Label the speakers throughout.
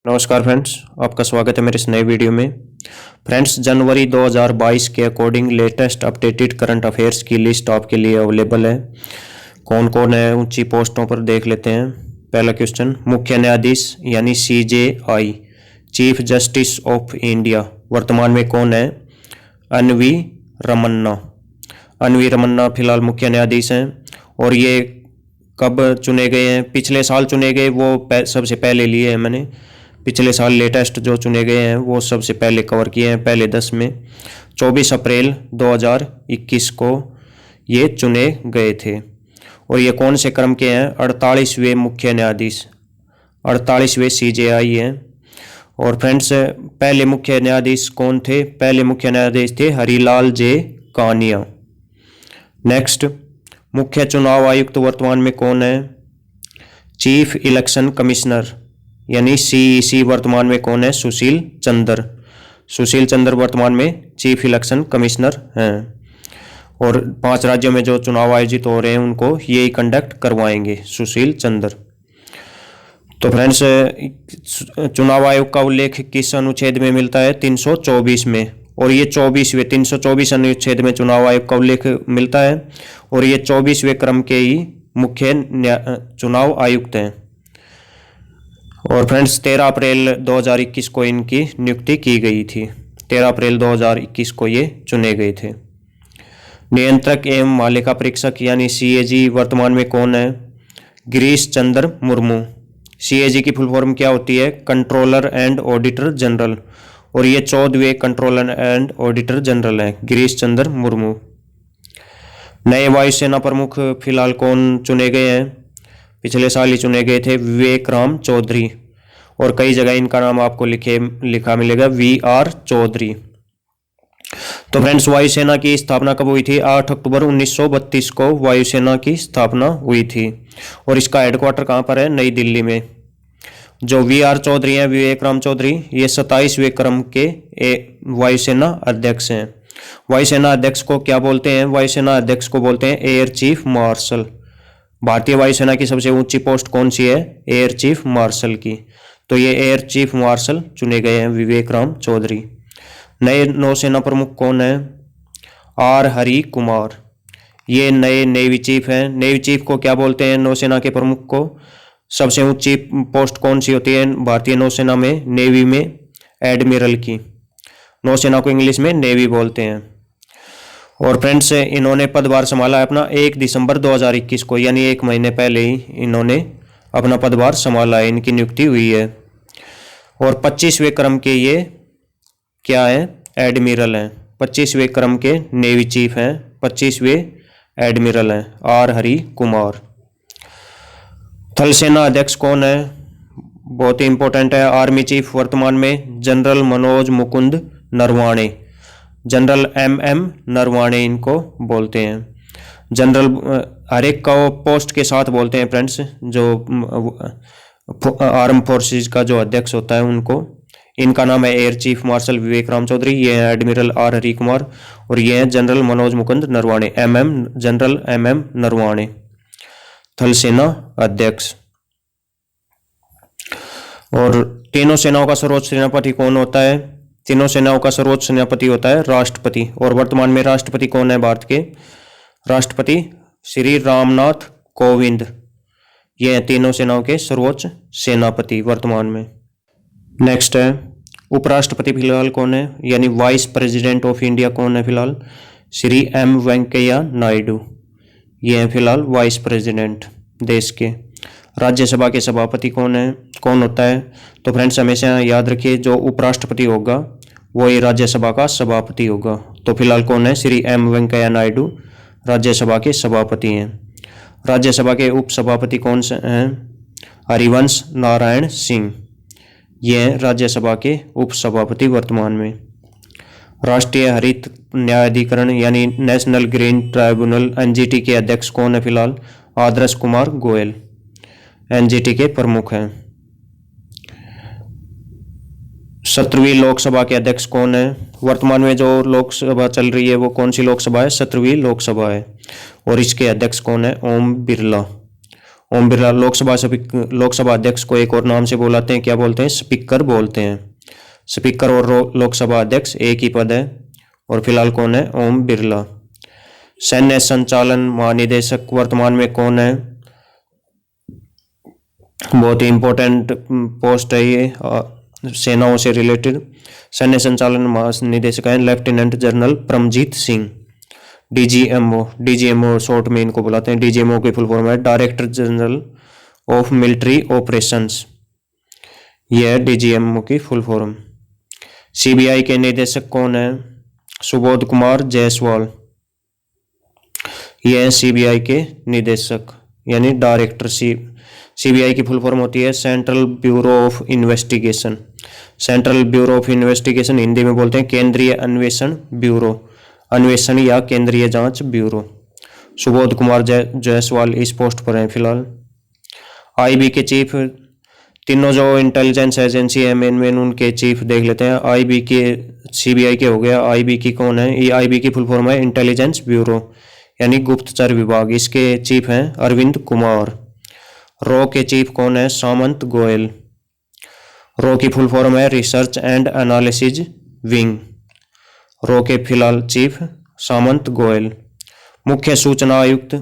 Speaker 1: नमस्कार फ्रेंड्स, आपका स्वागत है मेरे इस नए वीडियो में। फ्रेंड्स, जनवरी 2022 के according latest updated current affairs की लिस्ट आपके लिए अवेलेबल है। कौन कौन है ऊंची पोस्टों पर देख लेते हैं। पहला क्वेश्चन, मुख्य न्यायाधीश यानी CJI chief justice of India वर्तमान में कौन है? एन.वी. रमन्ना। एन.वी. रमन्ना फिलहाल मुख्य न्यायाधीश हैं और ये कब चुने गए हैं? पिछले साल चुने गए, वो सबसे पहले लिए हैं मैंने। पिछले साल लेटेस्ट जो चुने गए हैं वो सबसे पहले कवर किए हैं, पहले 10 में। 24 अप्रैल 2021 को ये चुने गए थे और ये कौन से क्रम के हैं? 48वें मुख्य न्यायाधीश, 48वें CJI हैं। और फ्रेंड्स, पहले मुख्य न्यायाधीश कौन थे? पहले मुख्य न्यायाधीश थे हरिलाल जे कानिया। नेक्स्ट, मुख्य चुनाव आयुक्त वर्तमान में कौन है? चीफ इलेक्शन कमिश्नर यानी CEC वर्तमान में कौन है? सुशील चंद्र। सुशील चंद्र वर्तमान में चीफ इलेक्शन कमिश्नर हैं और 5 राज्यों में जो चुनाव आयोजित हो रहे हैं उनको यही कंडक्ट करवाएंगे, सुशील चंद्र। तो फ्रेंड्स, चुनाव आयोग का उल्लेख किस अनुच्छेद में मिलता है? 324 में। और ये 324 अनुच्छेद में चुनाव आयोग का उल्लेख मिलता है और ये 24वें क्रम के ही मुख्य चुनाव आयुक्त हैं। और फ्रेंड्स, 13 अप्रैल 2021 को इनकी नियुक्ति की गई थी। 13 अप्रैल 2021 को ये चुने गए थे। नियंत्रक एवं मालिका परीक्षक यानी CAG वर्तमान में कौन है? गिरीश चंद्र मुर्मू। CAG की फुल फॉर्म क्या होती है? Controller and auditor general. और ये 14वें कंट्रोलर एंड ऑडिटर जनरल हैं, गिरीश चंद्र मुर्मू। नए वायुसेना प्रमुख फिलहाल कौन चुने गए हैं? पिछले साल ही चुने गए थे, विवेक राम चौधरी। और कई जगह इनका नाम आपको लिखा मिलेगा VR चौधरी। तो फ्रेंड्स, वायुसेना की स्थापना कब हुई थी? 8 अक्टूबर 1932 को वायुसेना की स्थापना हुई थी और इसका हेडक्वार्टर कहाँ पर है? नई दिल्ली में। जो VR चौधरी हैं, विवेक राम चौधरी, ये 27वें क्रम के वायुसेना अध्यक्ष हैं। वायुसेना अध्यक्ष को क्या बोलते हैं? वायुसेना अध्यक्ष को बोलते हैं एयर चीफ मार्शल। भारतीय वायुसेना की सबसे ऊंची पोस्ट कौन सी है? एयर चीफ मार्शल की। तो ये एयर चीफ मार्शल चुने गए हैं, विवेक राम चौधरी। नए नौसेना प्रमुख कौन है? R. हरि कुमार। ये नए नेवी चीफ हैं। नेवी चीफ को क्या बोलते हैं? नौसेना के प्रमुख को। सबसे ऊंची पोस्ट कौन सी होती है भारतीय नौसेना में? नेवी में एडमिरल की। नौसेना को इंग्लिश में नेवी बोलते हैं। और फ्रेंड्स, इन्होंने पदभार संभाला है अपना 1 दिसंबर 2021 को, यानी 1 महीने पहले ही इन्होंने अपना पदभार संभाला है, इनकी नियुक्ति हुई है। और 25वें क्रम के ये क्या है? एडमिरल हैं। 25वें क्रम के नेवी चीफ हैं, 25वें एडमिरल हैं R. हरि कुमार। थल सेना अध्यक्ष कौन है? बहुत ही इंपॉर्टेंट है। आर्मी चीफ वर्तमान में general Manoj Mukund Naravane, general MM Naravane इनको बोलते हैं। जनरल हर एक का पोस्ट के साथ बोलते हैं फ्रेंड्स, जो आर्म फोर्सेस का जो अध्यक्ष होता है उनको। इनका नाम है एयर चीफ मार्शल विवेक राम चौधरी, ये है एडमिरल R. हरि कुमार और ये हैं general Manoj Mukund Naravane, general MM Naravane, थल सेना अध्यक्ष। और तीनों सेनाओं का सर्वोच्च सेनापति कौन होता है? तीनों सेनाओं का सर्वोच्च सेनापति होता है राष्ट्रपति। और वर्तमान में राष्ट्रपति कौन है भारत के? राष्ट्रपति श्री रामनाथ कोविंद। ये हैं तीनों सेनाओं के सर्वोच्च सेनापति वर्तमान में। नेक्स्ट है उपराष्ट्रपति फिलहाल कौन है, यानी वाइस प्रेसिडेंट ऑफ इंडिया कौन है फिलहाल? श्री M. वेंकैया नायडू। ये हैं फिलहाल वाइस प्रेसिडेंट देश के। राज्यसभा के सभापति कौन होता है? तो फ्रेंड्स, हमेशा याद रखिए, जो उपराष्ट्रपति होगा वही राज्यसभा का सभापति होगा। तो फिलहाल कौन है? श्री M. वेंकैया नायडू राज्यसभा के सभापति हैं। राज्यसभा के उपसभापति कौन से हैं? हरिवंश नारायण सिंह। ये हैं राज्यसभा के उपसभापति वर्तमान में। राष्ट्रीय हरित न्यायाधिकरण यानी नेशनल ग्रीन ट्राइब्यूनल NGT के अध्यक्ष कौन है फिलहाल? आदर्श कुमार गोयल NGT के प्रमुख हैं। 17वीं लोकसभा के अध्यक्ष कौन है? वर्तमान में जो लोकसभा चल रही है वो कौन सी लोकसभा है? 17वीं लोकसभा है और इसके अध्यक्ष कौन है? ओम बिरला। ओम बिरला। लोकसभा अध्यक्ष को एक और नाम से बुलाते हैं, क्या बोलते हैं? स्पीकर बोलते हैं। स्पीकर और लोकसभा अध्यक्ष एक ही पद है। और फिलहाल कौन है? ओम बिरला। सैन्य संचालन महानिदेशक वर्तमान में कौन है? बहुत ही इंपॉर्टेंट पोस्ट है ये, सेनाओं से रिलेटेड। सैन्य संचालन महानिदेशक है lieutenant general Paramjit Singh. DGMO short में इनको बुलाते हैं। डीजीएमओ की फुल फॉर्म है director general of military operations. यह है डीजीएमओ की फुल फॉर्म। सीबीआई के निदेशक कौन है? सुबोध कुमार जायसवाल। यह है सीबीआई के निदेशक यानी डायरेक्टर। सीबीआई की फुल फॉर्म होती है central bureau of investigation. Central bureau of investigation Hindi में बोलते हैं केंद्रीय अन्वेषण ब्यूरो, अन्वेषण या केंद्रीय जांच ब्यूरो। सुबोध कुमार जायसवाल इस पोस्ट पर हैं फिलहाल। आईबी के चीफ, तीनों जो इंटेलिजेंस एजेंसी है मेन उनके चीफ देख लेते हैं। आईबी के, सीबीआई के हो गया, आईबी की कौन है? ये आईबी की फुल फॉर्म है इंटेलिजेंस ब्यूरो यानी गुप्तचर विभाग। इसके चीफ हैं अरविंद कुमार। रॉ के चीफ कौन है? सामंत गोयल। रॉ की फुल फॉर्म है research and analysis wing. Raw के फिलहाल चीफ सामंत गोयल। मुख्य सूचना आयुक्त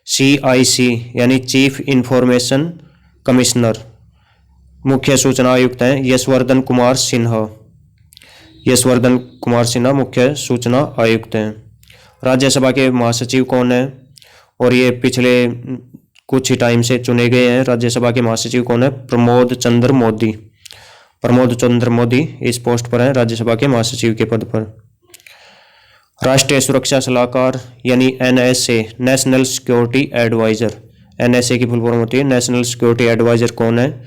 Speaker 1: CIC यानी चीफ इंफॉर्मेशन कमिश्नर। मुख्य सूचना आयुक्त हैं यशवर्धन कुमार सिन्हा। यशवर्धन कुमार सिन्हा मुख्य सूचना आयुक्त हैं। राज्यसभा के महासचिव कौन है? और ये पिछले कुछ ही टाइम से चुने गए हैं। राज्यसभा के महासचिव कौन है? प्रमोद चंद्र मोदी। प्रमोद चंद्र मोदी इस पोस्ट पर हैं राज्यसभा के महासचिव के पद पर। राष्ट्रीय सुरक्षा सलाहकार यानी NSA national security adviser. NSA की फुल फॉर्म होती है नेशनल सिक्योरिटी एडवाइजर कौन है?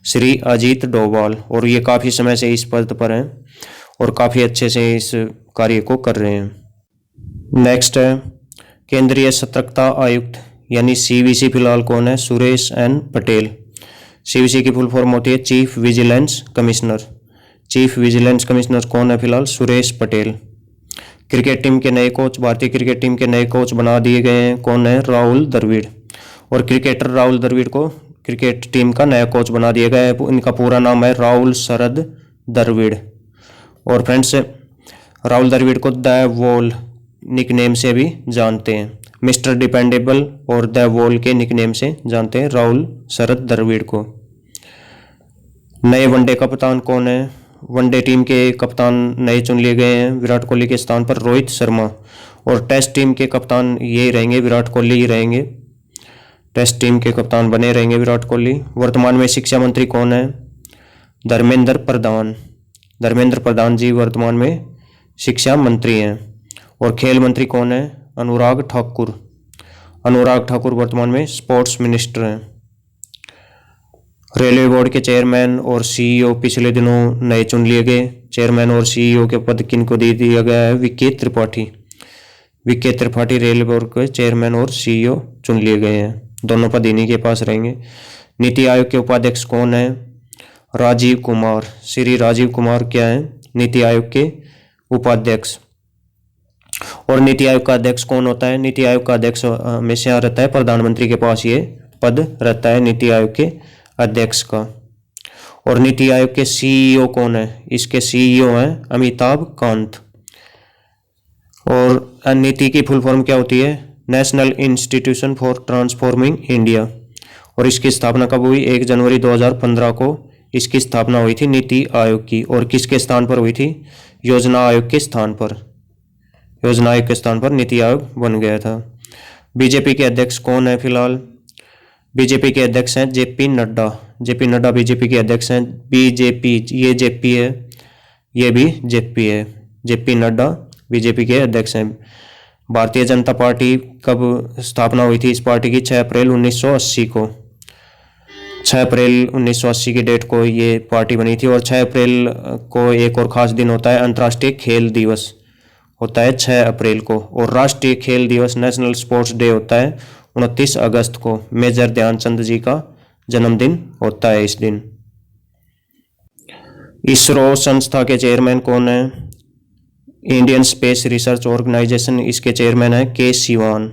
Speaker 1: श्री अजीत डोभाल। और ये काफ़ी समय से इस पद पर हैं और काफ़ी अच्छे से इस कार्य को कर रहे हैं। नेक्स्ट है केंद्रीय सतर्कता आयुक्त यानी CVC फिलहाल कौन है? सुरेश N पटेल। CVC की फुल फॉर्म होती है chief vigilance commissioner. Chief vigilance commissioner कौन है फिलहाल? सुरेश पटेल। क्रिकेट टीम के नए कोच, भारतीय क्रिकेट टीम के नए कोच बना दिए गए हैं। कौन है? राहुल द्रविड़। और क्रिकेटर राहुल द्रविड़ को क्रिकेट टीम का नया कोच बना दिया गया है। इनका पूरा नाम है राहुल शरद द्रविड़। और फ्रेंड्स राहुल द्रविड़ को द वॉल निकनेम से भी जानते हैं। मिस्टर डिपेंडेबल और द वॉल के निकनेम से जानते हैं राहुल शरद द्रविड़ को। नए वनडे कप्तान कौन है? वनडे टीम के कप्तान नए चुन लिए गए हैं। विराट कोहली के स्थान पर रोहित शर्मा। और टेस्ट टीम के कप्तान यही रहेंगे, विराट कोहली ही रहेंगे। टेस्ट टीम के कप्तान बने रहेंगे विराट कोहली। वर्तमान में शिक्षा मंत्री कौन है? धर्मेंद्र प्रधान। धर्मेंद्र प्रधान जी वर्तमान में शिक्षा मंत्री हैं। और खेल मंत्री कौन है? अनुराग ठाकुर। अनुराग ठाकुर वर्तमान में स्पोर्ट्स मिनिस्टर हैं। रेलवे बोर्ड के चेयरमैन और CEO पिछले दिनों नए चुन लिए गए। चेयरमैन और CEO के पद किनको दे दिया गया है? विके त्रिपाठी। विके त्रिपाठी रेलवे बोर्ड के चेयरमैन और CEO चुन लिए गए हैं। दोनों पद इन्हीं के पास रहेंगे। नीति आयोग के उपाध्यक्ष कौन है? राजीव कुमार। श्री राजीव कुमार क्या है? नीति आयोग के उपाध्यक्ष। और नीति आयोग का अध्यक्ष कौन होता है? नीति आयोग का अध्यक्ष हमेशा रहता है प्रधानमंत्री के पास, ये पद रहता है नीति आयोग के अध्यक्ष का। और नीति आयोग के CEO कौन है? इसके CEO हैं अमिताभ कांत। और नीति की फुल फॉर्म क्या होती है? National institution for transforming India. और इसकी स्थापना कब हुई? 1 जनवरी 2015 को इसकी स्थापना हुई थी नीति आयोग की। और किसके स्थान पर हुई थी? योजना आयोग के स्थान पर। योजना आयोग के स्थान पर नीति आयोग बन गया था। बीजेपी के अध्यक्ष कौन है फिलहाल? बीजेपी के अध्यक्ष हैं JP Nadda. JP Nadda BJP के अध्यक्ष हैं। BJP ये JP है, ये भी JP है। JP नड्डा बीजेपी के अध्यक्ष हैं। भारतीय जनता पार्टी कब स्थापना हुई थी इस पार्टी की? 6 अप्रैल 1980 को। 6 अप्रैल 1980 की डेट को ये पार्टी बनी थी। और 6 अप्रैल को एक और ख़ास दिन होता है, अंतर्राष्ट्रीय खेल दिवस होता है 6 अप्रैल को। और राष्ट्रीय खेल दिवस नेशनल स्पोर्ट्स डे होता है 29 अगस्त को। मेजर ध्यानचंद जी का जन्मदिन होता है इस दिन। इसरो संस्था के चेयरमैन कौन है? इंडियन स्पेस रिसर्च ऑर्गेनाइजेशन, इसके चेयरमैन है K. सिवान।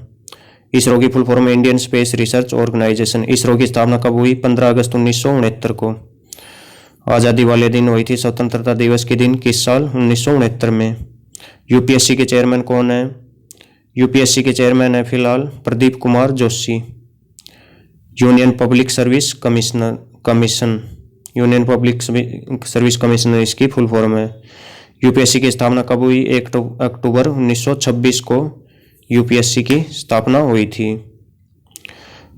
Speaker 1: इसरो की फुल फॉर्म है Indian space research organisation. ISRO की स्थापना कब हुई? 15 अगस्त 1969 को। आज़ादी वाले दिन हुई थी, स्वतंत्रता दिवस के दिन, किस साल? 1969 में। यूपीएससी के चेयरमैन कौन है? यूपीएससी के चेयरमैन है फिलहाल Pradeep Kumar Joshi. Union public service commission, union public service commission इसकी फुल फॉर्म है। यूपीएससी की स्थापना कब हुई? 1 अक्टूबर 1926 को यूपीएससी की स्थापना हुई थी।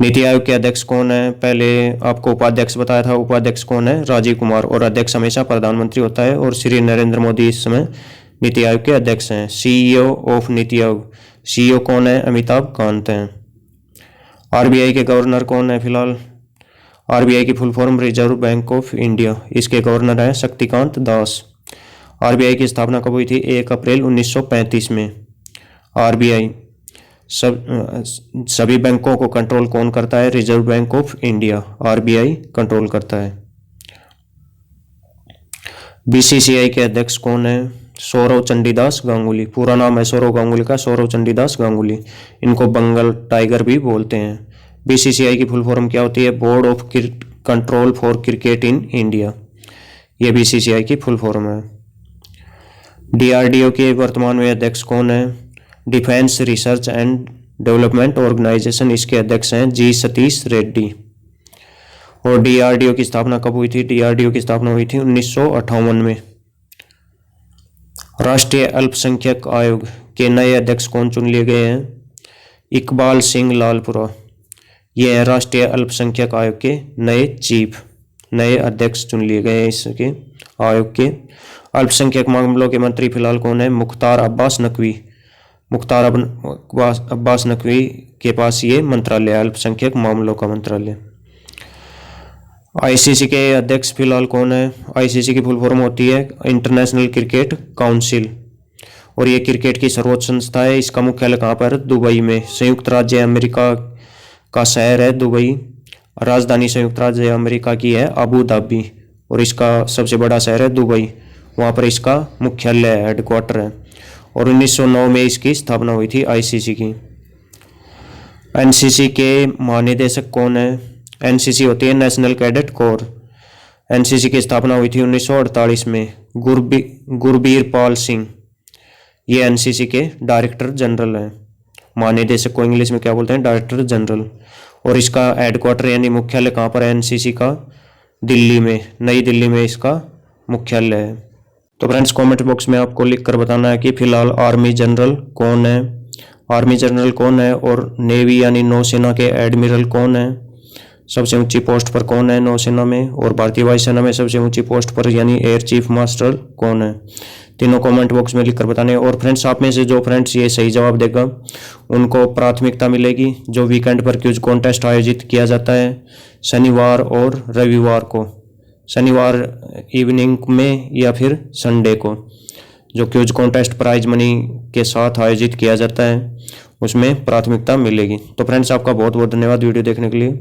Speaker 1: नीति आयोग के अध्यक्ष कौन है? पहले आपको उपाध्यक्ष बताया था, उपाध्यक्ष कौन है? राजीव कुमार। और अध्यक्ष हमेशा प्रधानमंत्री होता है, और श्री नरेंद्र मोदी इस समय नीति आयोग के अध्यक्ष हैं। CEO of NITI Aayog, CEO कौन है? अमिताभ कांत हैं। आरबीआई के गवर्नर कौन है फिलहाल? आरबीआई की full form reserve bank of India, इसके गवर्नर हैं शक्तिकांत दास। आरबीआई की स्थापना कब हुई थी? 1 अप्रैल 1935 में। आरबीआई सभी बैंकों को कंट्रोल कौन करता है? Reserve bank of India, RBI control करता है। बीसीसीआई के अध्यक्ष कौन है? सौरव चंडीदास गांगुली। पूरा नाम है सौरव गांगुली का, सौरव चंडीदास गांगुली। इनको बंगाल टाइगर भी बोलते हैं। बीसीसीआई की फुल फॉर्म क्या होती है? Board of control for cricket in India, ये बीसीसीआई की फुल फॉर्म है। डीआरडीओ के वर्तमान में अध्यक्ष कौन है? Defence research and development organisation, इसके अध्यक्ष हैं जी सतीश रेड्डी। और डीआरडीओ की स्थापना कब हुई थी? डीआरडीओ की स्थापना हुई थी 1958 में। राष्ट्रीय अल्पसंख्यक आयोग के नए अध्यक्ष कौन चुन लिए गए हैं? इकबाल सिंह लालपुरा, ये है राष्ट्रीय अल्पसंख्यक आयोग के नए चीफ, नए अध्यक्ष चुन लिए गए हैं इसके आयोग के। अल्पसंख्यक मामलों के मंत्री फिलहाल कौन है? मुख्तार अब्बास नकवी। मुख्तार अब्बास नकवी के पास ये मंत्रालय है, अल्पसंख्यक मामलों का मंत्रालय। आईसीसी के अध्यक्ष फिलहाल कौन है? आईसीसी की फुल फॉर्म होती है इंटरनेशनल क्रिकेट काउंसिल, और ये क्रिकेट की सर्वोच्च संस्था है। इसका मुख्यालय कहाँ पर? दुबई में। संयुक्त राज्य अमेरिका का शहर है दुबई। राजधानी संयुक्त राज्य अमेरिका की है अबू धाबी, और इसका सबसे बड़ा शहर है दुबई, वहाँ पर इसका मुख्यालय है, हेडक्वार्टर है। और 1909 में इसकी स्थापना हुई थी आईसीसी की। एनसीसी के महानिदेशक कौन है? एनसीसी होती है नेशनल कैडेट कोर। एनसीसी की स्थापना हुई थी 1948 में। गुरबीर पाल सिंह, ये एनसीसी के डायरेक्टर जनरल हैं। महानिदेशक को इंग्लिश में क्या बोलते हैं? Director general. और इसका हेडक्वार्टर यानी मुख्यालय कहाँ पर है एनसीसी का? दिल्ली में, नई दिल्ली में इसका मुख्यालय है। तो फ्रेंड्स कमेंट बॉक्स में आपको लिख कर बताना है कि फिलहाल आर्मी जनरल कौन है, आर्मी जनरल कौन है, और नेवी यानी नौसेना के एडमिरल कौन है, सबसे ऊंची पोस्ट पर कौन है नौसेना में, और भारतीय वायुसेना में सबसे ऊंची पोस्ट पर यानी एयर चीफ मार्शल कौन है। तीनों कमेंट बॉक्स में लिखकर बताने। और फ्रेंड्स आप में से जो फ्रेंड्स ये सही जवाब देगा उनको प्राथमिकता मिलेगी। जो वीकेंड पर क्विज कॉन्टेस्ट आयोजित किया जाता है शनिवार और रविवार को, शनिवार इवनिंग में या फिर संडे को, जो क्विज कॉन्टेस्ट प्राइज मनी के साथ आयोजित किया जाता है, उसमें प्राथमिकता मिलेगी। तो फ्रेंड्स आपका बहुत बहुत धन्यवाद वीडियो देखने के लिए।